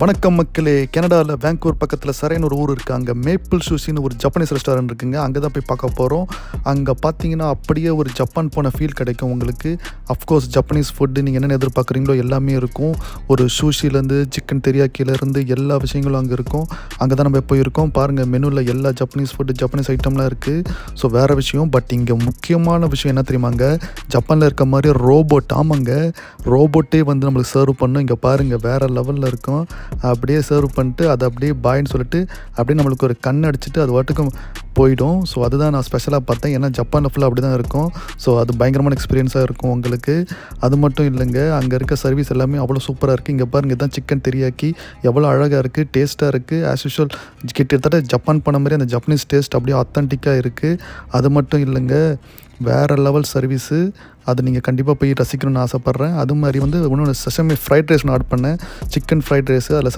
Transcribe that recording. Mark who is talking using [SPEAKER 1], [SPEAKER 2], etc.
[SPEAKER 1] வணக்கம் மக்களே. கனடாவில் வேங்கூவர் பக்கத்தில் சரைன்னு ஒரு ஊர் இருக்குது. அங்கே மேப்பிள் சூஷின்னு ஒரு ஜப்பனீஸ் ரெஸ்டாரண்ட் இருக்குங்க. அங்கே தான் போய் பார்க்க போகிறோம். அங்கே பார்த்தீங்கன்னா அப்படியே ஒரு ஜப்பான் போன ஃபீல் கிடைக்கும் உங்களுக்கு. அஃப்கோர்ஸ் ஜப்பனீஸ் ஃபுட்டு நீங்கள் என்னென்ன எதிர்பார்க்குறீங்களோ எல்லாமே இருக்கும். ஒரு சூஷிலேருந்து சிக்கன் தெரியாக்கிலேருந்து எல்லா விஷயங்களும் அங்கே இருக்கும். அங்கே தான் நம்ம போயிருக்கோம். பாருங்கள், மெனுவில் எல்லா ஜப்பனீஸ் ஃபுட்டு ஜப்பனீஸ் ஐட்டம்லாம் இருக்குது. ஸோ வேறு விஷயம். பட் இங்கே முக்கியமான விஷயம் என்ன தெரியுமாங்க? ஜப்பானில் இருக்க மாதிரி ரோபோட். ஆமாங்க, ரோபோட்டே வந்து நம்மளுக்கு சர்வ் பண்ணும். இங்கே பாருங்கள், வேறு லெவலில் இருக்கும். அப்படியே சர்வ் பண்ணிட்டு அதை அப்படியே பாய்ன்னு சொல்லிட்டு அப்படியே நம்மளுக்கு ஒரு கண் அடிச்சுட்டு அது வாட்டுக்கும் போயிடும். ஸோ அதுதான் நான் ஸ்பெஷலாக பார்த்தேன். ஏன்னா ஜப்பானில் ஃபுல்லாக அப்படி தான் இருக்கும். ஸோ அது பயங்கரமான எக்ஸ்பீரியன்ஸாக இருக்கும் உங்களுக்கு. அது மட்டும் இல்லைங்க, அங்கே இருக்க சர்வீஸ் எல்லாமே அவ்வளோ சூப்பராக இருக்குது. இங்கே பாருங்கள், இதுதான் சிக்கன் தெரியாக்கி. எவ்வளோ அழகாக இருக்குது, டேஸ்ட்டாக இருக்குது. ஆஸ் யூஷுவல் கிட்டத்தட்ட ஜப்பான் பண்ண மாதிரி அந்த ஜப்பனீஸ் டேஸ்ட் அப்படியே ஆத்தென்டிக்காக இருக்குது. அது மட்டும் இல்லைங்க, வேறு லெவல் சர்வீஸு. அது நீங்கள் கண்டிப்பாக போய் ரசிக்கணும்னு ஆசைப்பட்றேன். அது மாதிரி வந்து இன்னொன்று செசமி ஃப்ரைட் ரைஸ் நான் ஆர்டர் பண்ணேன். Chicken fried rice. அதில்